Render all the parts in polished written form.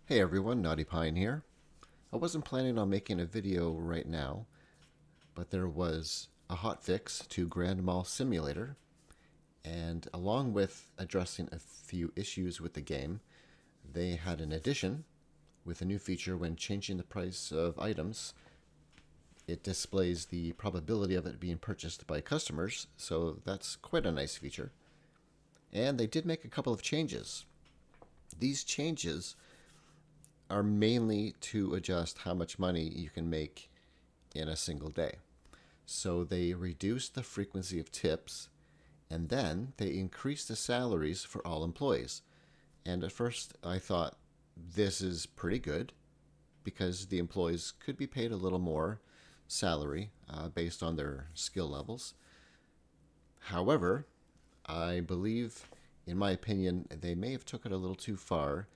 Hey everyone, Naughty Pine here. I wasn't planning on making a video right now, but there was a hotfix to Grand Mall Simulator, and along with addressing a few issues with the game, they had an addition with a new feature. When changing the price of items, it displays the probability of it being purchased by customers, so that's quite a nice feature. And they did make a couple of changes. These changes are mainly to adjust how much money you can make in a single day. So they reduce the frequency of tips, and then they increase the salaries for all employees. And at first I thought this is pretty good because the employees could be paid a little more salary based on their skill levels. However, I believe, in my opinion, they may have took it a little too far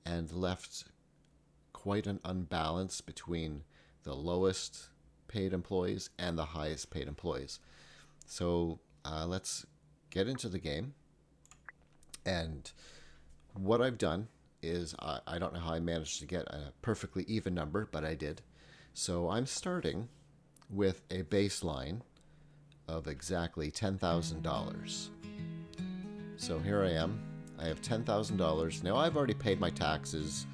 and left quite an unbalance between the lowest paid employees and the highest paid employees. So let's get into the game. And what I've done is, I don't know how I managed to get a perfectly even number, but I did. So I'm starting with a baseline of exactly $10,000. So here I am. I have $10,000. Now I've already paid my taxes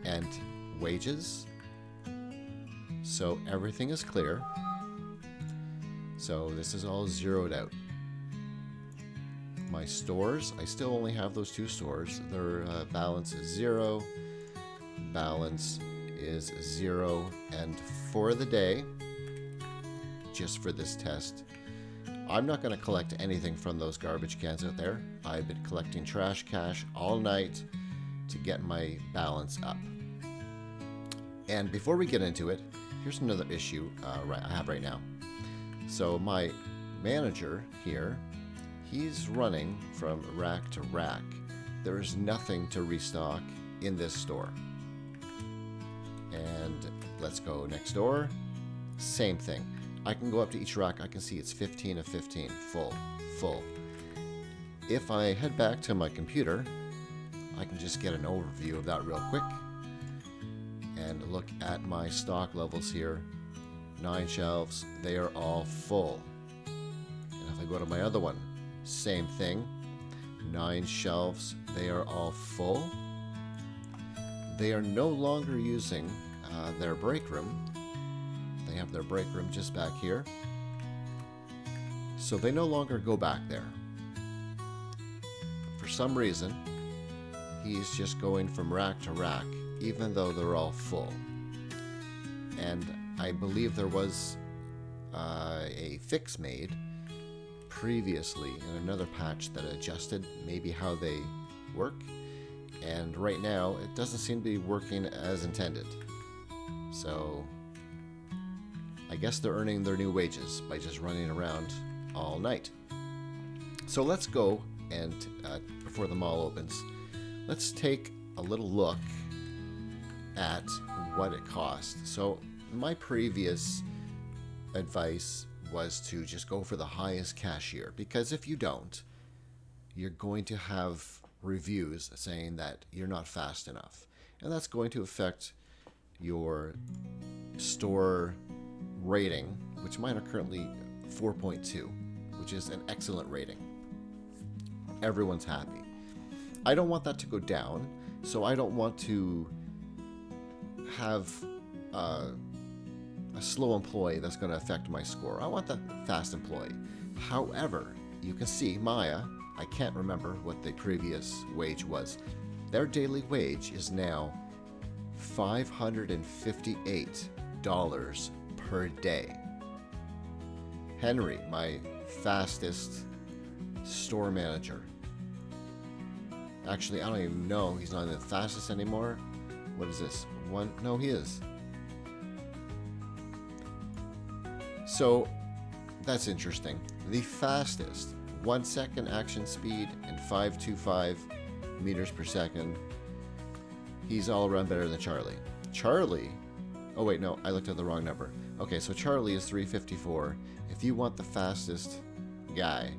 and wages, so everything is clear. So this is all zeroed out. My stores, I still only have those two stores. Their balance is zero. Balance is zero. And for the day, just for this test, I'm not going to collect anything from those garbage cans out there. I've been collecting trash cash all night to get my balance up. And before we get into it, here's another issue I have right now. So my manager here, he's running from rack to rack. There is nothing to restock in this store. And let's go next door. Same thing. I can go up to each rack. I can see it's 15 of 15, full. If I head back to my computer, I can just get an overview of that real quick and look at my stock levels here. 9 shelves, they are all full. And if I go to my other one, same thing. 9 shelves, they are all full. They are no longer using their break room. They have their break room just back here. So they no longer go back there. For some reason, he's just going from rack to rack, even though they're all full. And I believe there was a fix made previously in another patch that adjusted maybe how they work. And right now, it doesn't seem to be working as intended. So I guess they're earning their new wages by just running around all night. So let's go and, before the mall opens, let's take a little look at what it costs. So my previous advice was to just go for the highest cashier, because if you don't, you're going to have reviews saying that you're not fast enough, and that's going to affect your store rating, which mine are currently 4.2, which is an excellent rating. Everyone's happy. I don't want that to go down, so I don't want to have a slow employee that's going to affect my score. I want that fast employee. However, you can see Maya, I can't remember what the previous wage was. Their daily wage is now $558 per day. Henry, my fastest store manager. Actually, I don't even know. He's not the fastest anymore. What is this? One? No, he is. So that's interesting. The fastest, 1 second action speed and 525 meters per second. He's all around better than Charlie. Charlie, oh wait, no, I looked at the wrong number. Okay, so Charlie is 354. If you want the fastest guy,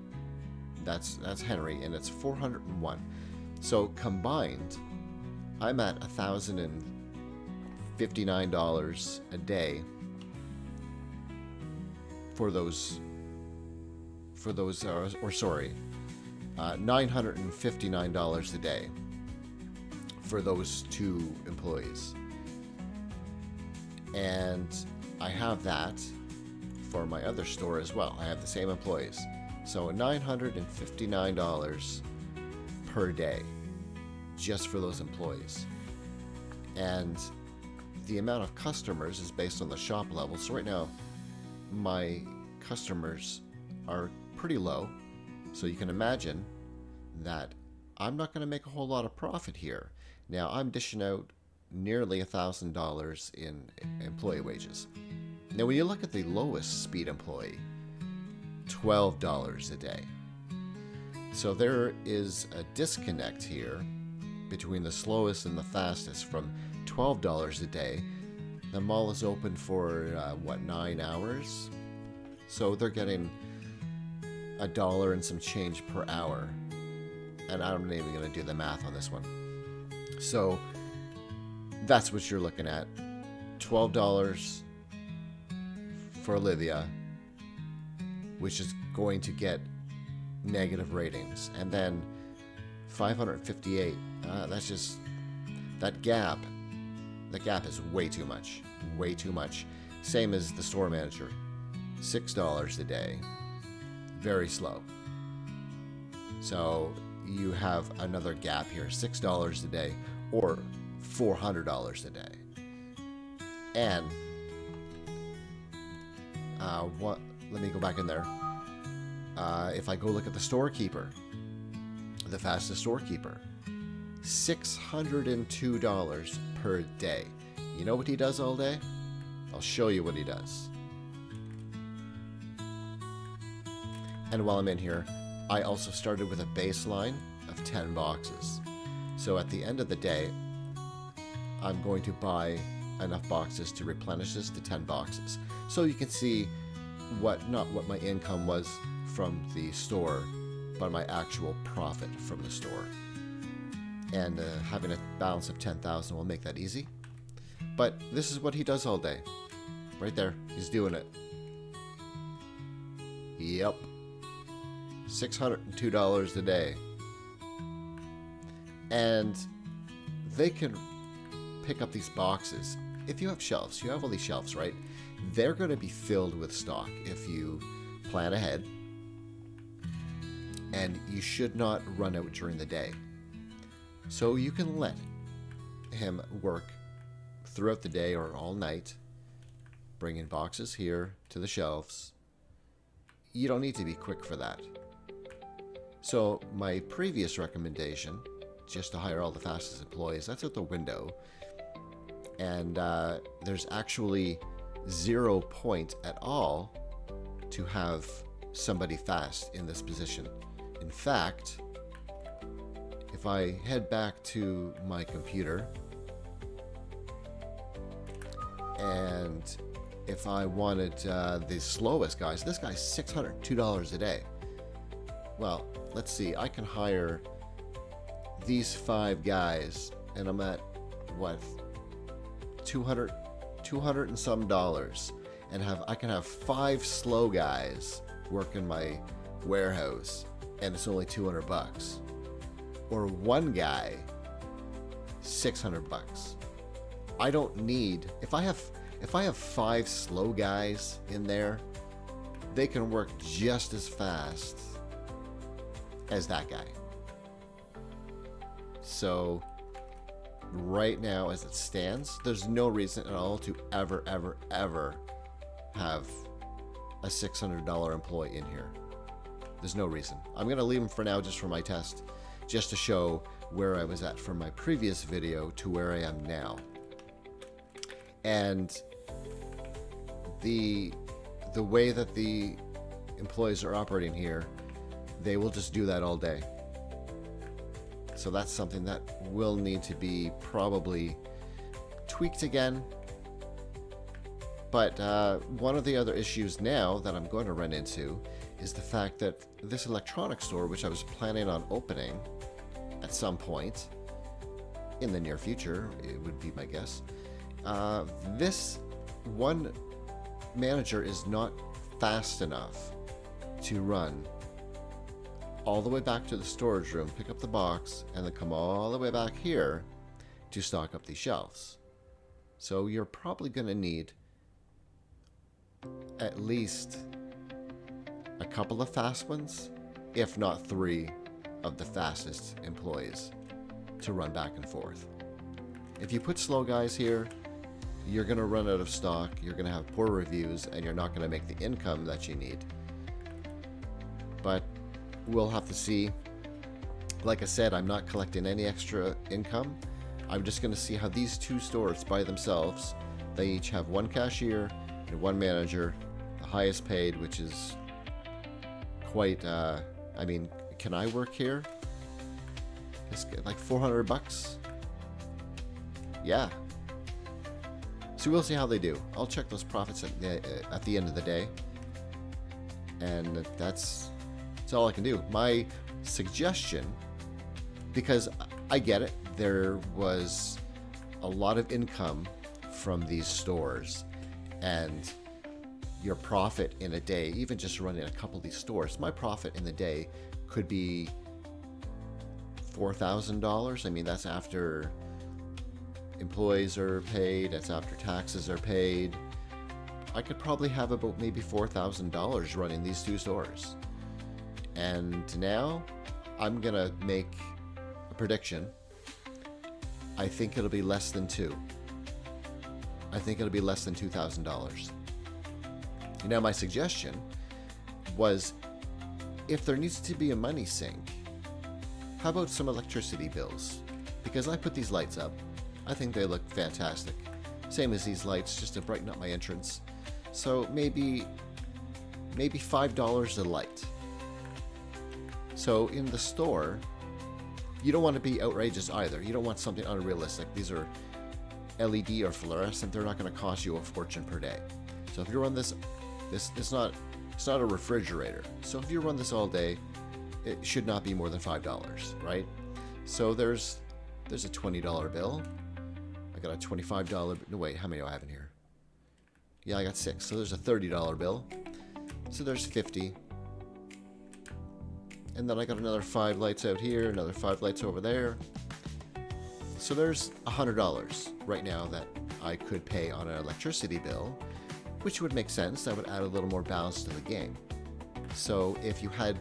that's Henry, and it's 401. So combined, I'm at $1,059 a day for those $959 a day for those 2 employees. And I have that for my other store as well. I have the same employees. So $959 per day just for those employees. And the amount of customers is based on the shop level. So right now, my customers are pretty low. So you can imagine that I'm not going to make a whole lot of profit here. Now, I'm dishing out nearly $1,000 in employee wages. Now, when you look at the lowest speed employee, $12 a day. So there is a disconnect here between the slowest and the fastest from $12 a day. The mall is open for, 9 hours? So they're getting $1 and some change per hour. And I'm not even going to do the math on this one. So that's what you're looking at. $12 for Olivia, which is going to get negative ratings. And then $558. That's just, that gap is way too much. Way too much. Same as the store manager. $6 a day. Very slow. So you have another gap here. $6 a day or $400 a day. And let me go back in there. If I go look at the storekeeper, the fastest storekeeper, $602 per day. You know what he does all day? I'll show you what he does. And while I'm in here, I also started with a baseline of 10 boxes. So at the end of the day, I'm going to buy enough boxes to replenish this to 10 boxes. So you can see not what my income was from the store, but my actual profit from the store. And having a balance of 10,000 will make that easy. But this is what he does all day. Right there, he's doing it. Yep. $602 a day. And they can pick up these boxes. If you have shelves, you have all these shelves, right? They're going to be filled with stock if you plan ahead. And you should not run out during the day. So you can let him work throughout the day or all night, bringing boxes here to the shelves. You don't need to be quick for that. So my previous recommendation, just to hire all the fastest employees, that's out the window. And there's actually 0 point at all to have somebody fast in this position. In fact, if I head back to my computer and if I wanted the slowest guys, this guy's $602 a day. Well, let's see, I can hire these 5 guys and I'm at what, 200 and some dollars, and I can have 5 slow guys work in my warehouse and it's only $200. Or 1 guy, $600. I don't need, if I have 5 slow guys in there, they can work just as fast as that guy. So right now as it stands, there's no reason at all to ever have a $600 employee in here. There's no reason. I'm going to leave him for now just for my test, just to show where I was at from my previous video to where I am now. And the way that the employees are operating here, they will just do that all day. So that's something that will need to be probably tweaked again. But one of the other issues now that I'm going to run into is the fact that this electronics store, which I was planning on opening at some point, in the near future, it would be my guess. This one manager is not fast enough to run all the way back to the storage room, pick up the box, and then come all the way back here to stock up these shelves. So you're probably going to need at least a couple of fast ones, if not 3 of the fastest employees to run back and forth. If you put slow guys here, you're going to run out of stock, you're going to have poor reviews, and you're not going to make the income that you need. But we'll have to see. Like I said, I'm not collecting any extra income. I'm just going to see how these 2 stores by themselves, they each have 1 cashier and 1 manager, the highest paid, which is quite, I mean, can I work here? It's like $400. Yeah. So we'll see how they do. I'll check those profits at the end of the day. And that's all I can do. My suggestion, because I get it, there was a lot of income from these stores, and your profit in a day, even just running a couple of these stores, my profit in the day could be $4,000. I mean, that's after employees are paid, that's after taxes are paid. I could probably have about maybe $4,000 running these 2 stores. And now I'm gonna make a prediction. I think it'll be less than 2. I think it'll be less than $2,000. Now my suggestion was, if there needs to be a money sink, how about some electricity bills? Because I put these lights up. I think they look fantastic. Same as these lights, just to brighten up my entrance. So maybe $5 a light. So in the store, you don't want to be outrageous either. You don't want something unrealistic. These are LED or fluorescent. They're not going to cost you a fortune per day. So if you run this it's not a refrigerator. So if you run this all day, it should not be more than $5, right? So there's a $20 bill. I got a $25. No, wait, how many do I have in here? Yeah, I got 6. So there's a $30 bill. So there's 50. And then I got another 5 lights out here, another 5 lights over there. So there's $100 right now that I could pay on an electricity bill, which would make sense. That would add a little more balance to the game. So if you had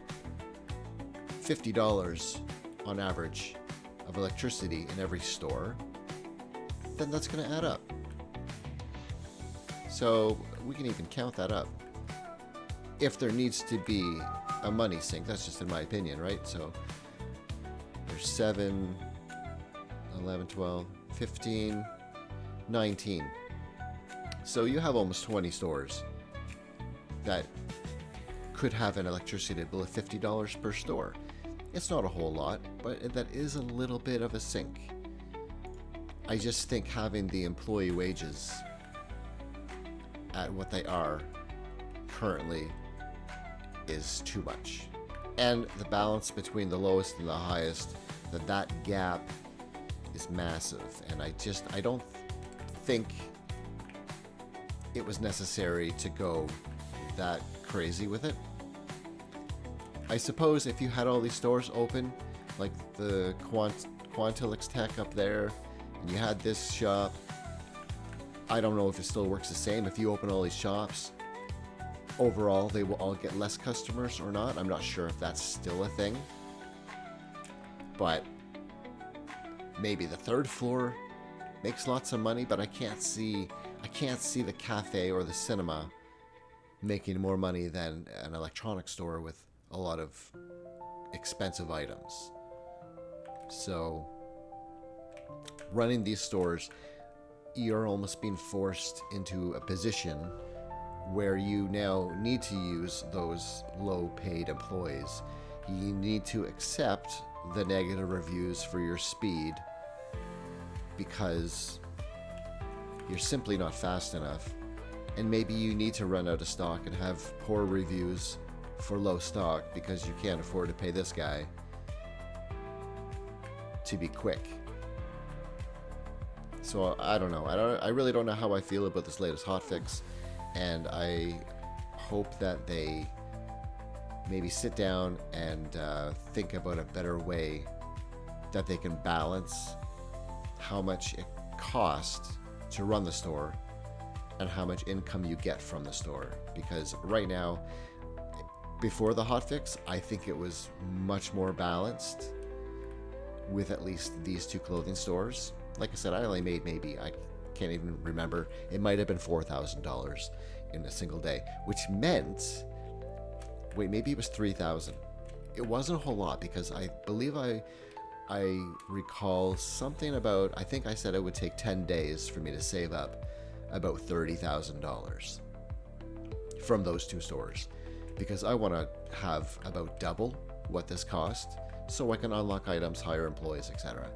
$50 on average of electricity in every store, then that's going to add up. So we can even count that up. If there needs to be a money sink, that's just in my opinion, right? So there's 7, 11, 12, 15, 19. So you have almost 20 stores that could have an electricity bill of $50 per store. It's not a whole lot, but that is a little bit of a sink. I just think having the employee wages at what they are currently is too much. And the balance between the lowest and the highest, that gap is massive. And I don't think it was necessary to go that crazy with it. I suppose if you had all these stores open, like the Quantilix Tech up there, and you had this shop, I don't know if it still works the same. If you open all these shops, overall they will all get less customers or not. I'm not sure if that's still a thing. But maybe the 3rd floor makes lots of money, but I can't see the cafe or the cinema making more money than an electronics store with a lot of expensive items. So running these stores, you're almost being forced into a position where you now need to use those low-paid employees. You need to accept the negative reviews for your speed because you're simply not fast enough. And maybe you need to run out of stock and have poor reviews for low stock because you can't afford to pay this guy to be quick. So I don't know. I really don't know how I feel about this latest hotfix, and I hope that they maybe sit down and think about a better way that they can balance how much it costs to run the store and how much income you get from the store. Because right now, before the hotfix, I think it was much more balanced with at least these two clothing stores. Like I said, I only made maybe, I can't even remember, it might have been $4,000 in a single day, which meant, wait, maybe it was $3,000. It wasn't a whole lot, because I believe I recall something about, I think I said it would take 10 days for me to save up about $30,000 from those two stores, because I want to have about double what this cost so I can unlock items, hire employees, etc.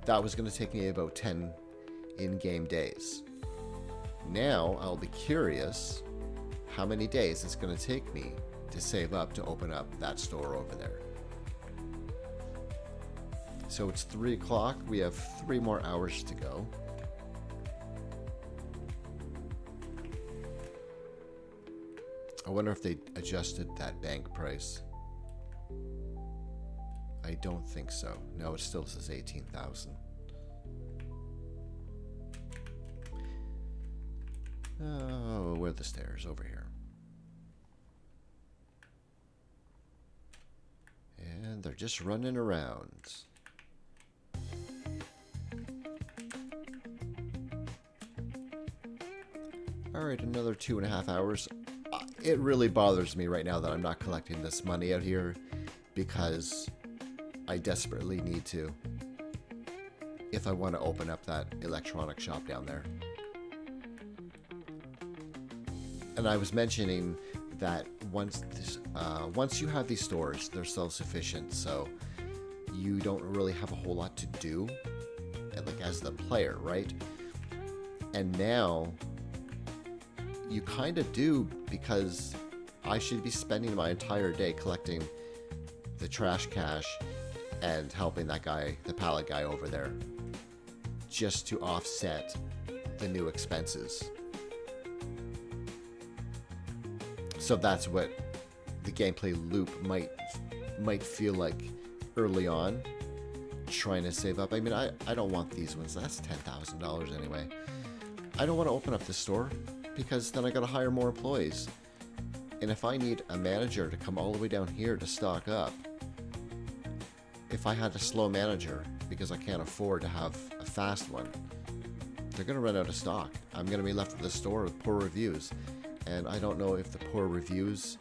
That was going to take me about 10 in-game days. Now I'll be curious how many days it's going to take me to save up to open up that store over there. So it's 3 o'clock. We have 3 more hours to go. I wonder if they adjusted that bank price. I don't think so. No, it still says 18,000. Oh, where are the stairs? Over here. And they're just running around. Alright, another 2.5 hours. It really bothers me right now that I'm not collecting this money out here, because I desperately need to if I want to open up that electronic shop down there. And I was mentioning that once you have these stores, they're self-sufficient, so you don't really have a whole lot to do, like as the player, right? And now you kind of do, because I should be spending my entire day collecting the trash cash and helping that guy, the pallet guy over there, just to offset the new expenses. So that's what the gameplay loop might feel like early on, trying to save up. I mean, I don't want these ones. That's $10,000 anyway. I don't want to open up this store, because then I got to hire more employees. And if I need a manager to come all the way down here to stock up, if I had a slow manager because I can't afford to have a fast one, they're going to run out of stock. I'm going to be left with a store with poor reviews. And I don't know if the poor reviews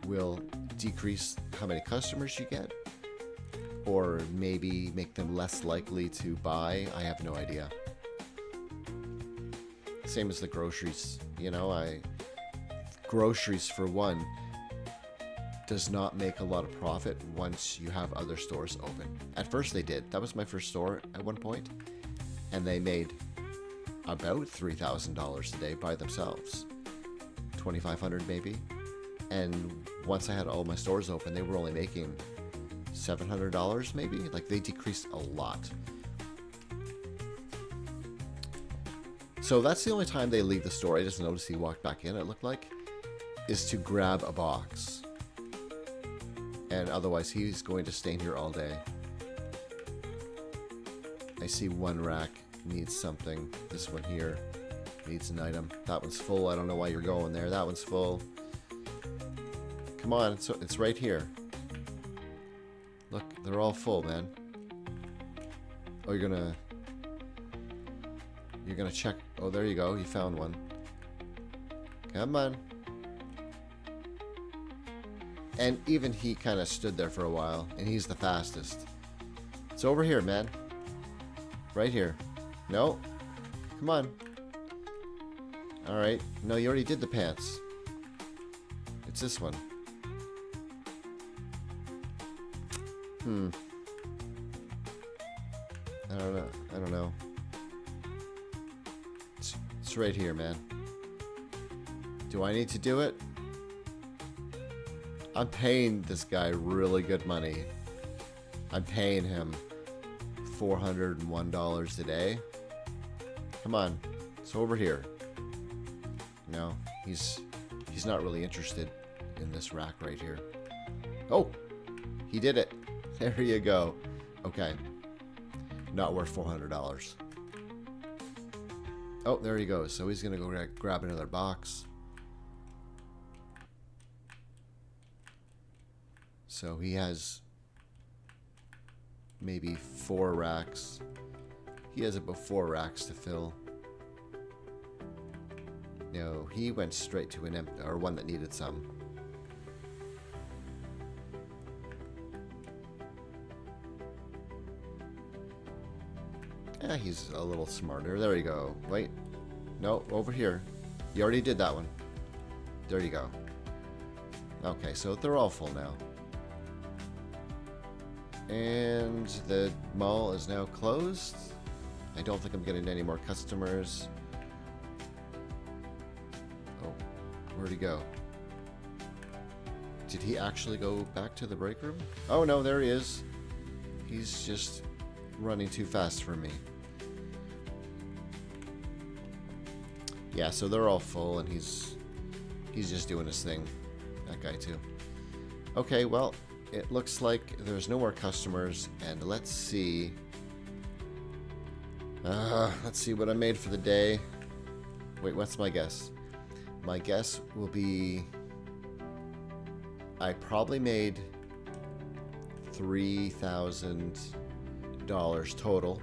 will decrease how many customers you get, or maybe make them less likely to buy. I have no idea. Same as the groceries, you know, groceries for one does not make a lot of profit once you have other stores open. At first they did. That was my first store at one point, and they made about $3,000 a day by themselves, $2,500 maybe. And once I had all my stores open, they were only making $700 maybe. Like, they decreased a lot. So that's the only time they leave the store. I just noticed he walked back in, it looked like, is to grab a box. And otherwise he's going to stay here all day. I see one rack needs something. This one here needs an item. That one's full. I don't know why you're going there. That one's full. Come on, it's right here. Look, they're all full, man. Oh, you're gonna check. Oh, there you go. You found one. Come on. And even he kind of stood there for a while, and he's the fastest. It's over here, man. Right here. No. Come on. Alright. No, you already did the pants. It's this one. I don't know. It's right here, man. Do I need to do it? I'm paying this guy really good money. I'm paying him $401 a day. Come on, it's over here. No, he's not really interested in this rack right here. Oh, he did it. There you go. Okay, not worth $400. Oh, there he goes. So he's gonna go grab another box. So he has maybe 4 racks. He has about 4 racks to fill. No, he went straight to an empty, or one that needed some. Yeah, he's a little smarter. There you go. Wait. No, over here. You already did that one. There you go. Okay, so they're all full now. And the mall is now closed. I don't think I'm getting any more customers. Oh, where'd he go? Did he actually go back to the break room? Oh no, there he is. He's just running too fast for me. Yeah, so they're all full and he's just doing his thing. That guy too. Okay, well, it looks like there's no more customers, and let's see. Let's see what I made for the day. Wait, what's my guess? My guess will be I probably made $3,000 total.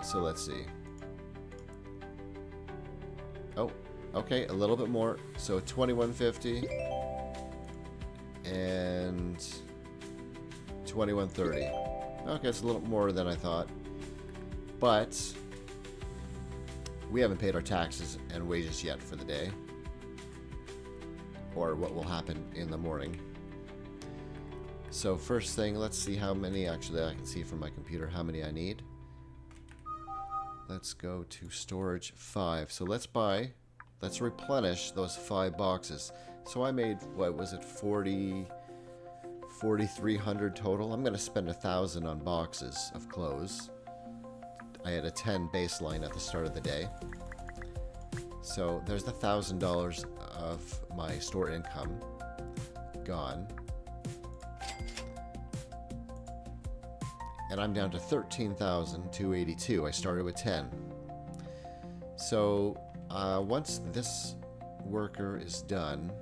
So let's see. Oh, okay, a little bit more. So $2,150 and $2,130. Okay, it's a little more than I thought. But we haven't paid our taxes and wages yet for the day. Or what will happen in the morning. So first thing, let's see how many, actually I can see from my computer how many I need. Let's go to storage 5. So let's replenish those 5 boxes. So I made, what was it, 4,300 total. I'm going to spend 1,000 on boxes of clothes. I had a 10 baseline at the start of the day. So there's the $1,000 of my store income gone. And I'm down to 13,282. I started with 10. So once this worker is done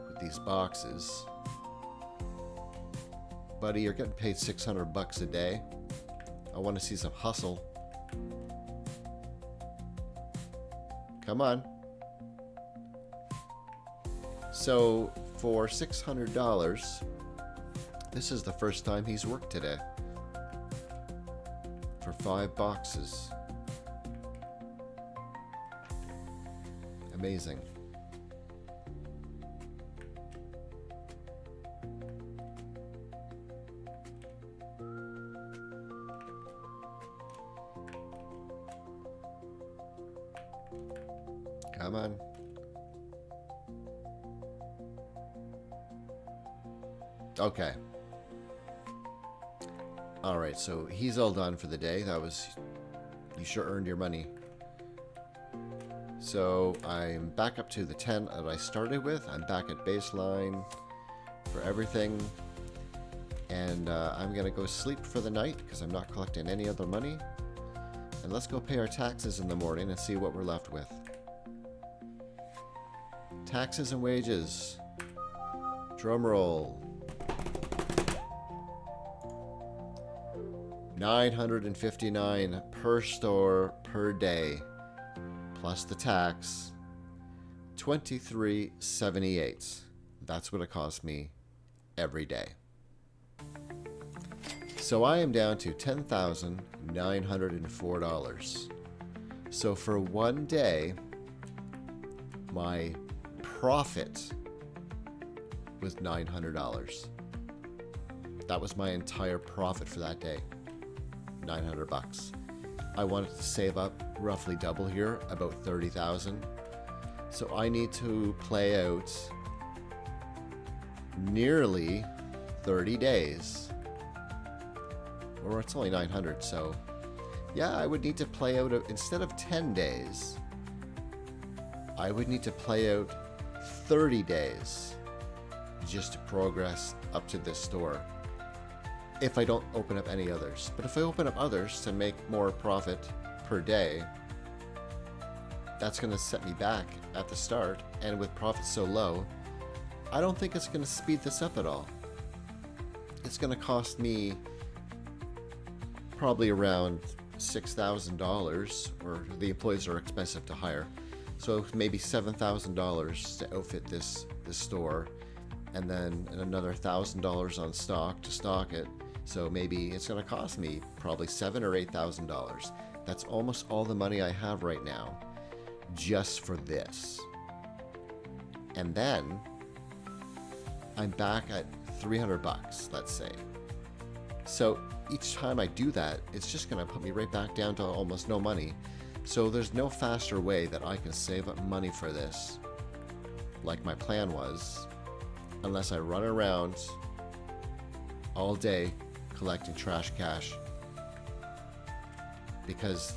with these boxes, buddy, you're getting paid $600 a day. I want to see some hustle. Come on. So for $600, this is the first time he's worked today. For 5 boxes. Amazing. Come on. Okay. Alright, so he's all done for the day. You sure earned your money. So I'm back up to the 10 that I started with. I'm back at baseline for everything. And I'm going to go sleep for the night because I'm not collecting any other money. And let's go pay our taxes in the morning and see what we're left with. Taxes and wages. Drum roll. $959 per store per day, plus the tax. $23.78. That's what it cost me every day. So I am down to $10,904. So for one day, my profit was $900. That was my entire profit for that day. $900. I wanted to save up roughly double here, about 30,000. So I need to play out nearly 30 days. Or it's only 900, so yeah, I would need to play out, instead of 10 days, I would need to play out 30 days just to progress up to this store, if I don't open up any others. But if I open up others to make more profit per day, that's going to set me back at the start, and with profits so low, I don't think it's going to speed this up at all. It's going to cost me probably around $6,000, or the employees are expensive to hire, so maybe $7,000 to outfit this store, and then another $1,000 on stock to stock it. So maybe it's going to cost me probably $7,000 or $8,000. That's almost all the money I have right now, just for this. And then I'm back at 300 bucks, let's say. So each time I do that, it's just going to put me right back down to almost no money. So there's no faster way that I can save up money for this, like my plan was, unless I run around all day collecting trash cash, because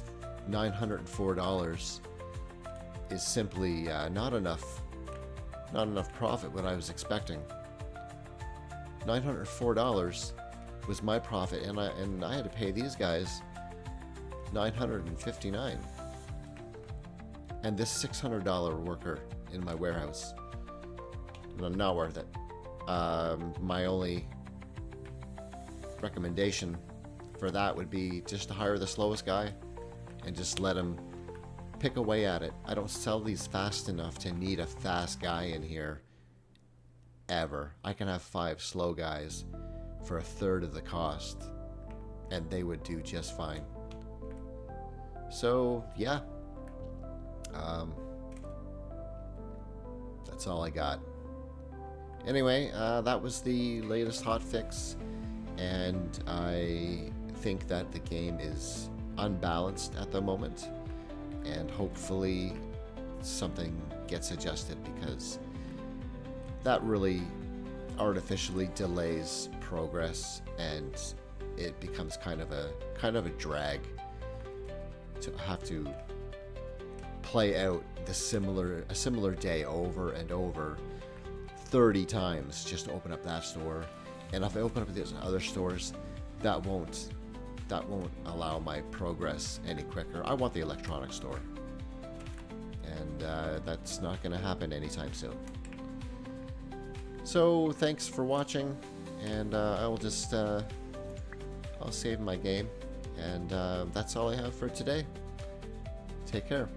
$904 is simply not enough profit what I was expecting. $904 was my profit, and I had to pay these guys $959, and this $600 worker in my warehouse, not worth it. My only recommendation for that would be just to hire the slowest guy and just let him pick away at it. I don't sell these fast enough to need a fast guy in here ever. I can have 5 slow guys for 1/3 of the cost, and they would do just fine. So yeah, that's all I got. Anyway, that was the latest hotfix, and I think that the game is unbalanced at the moment, and hopefully something gets adjusted, because that really artificially delays progress, and it becomes kind of a drag to have to play out a similar day over and over 30 times just to open up that store. And if I open up these other stores, that won't allow my progress any quicker. I want the electronics store, and that's not going to happen anytime soon. So thanks for watching, and I'll save my game, and that's all I have for today. Take care.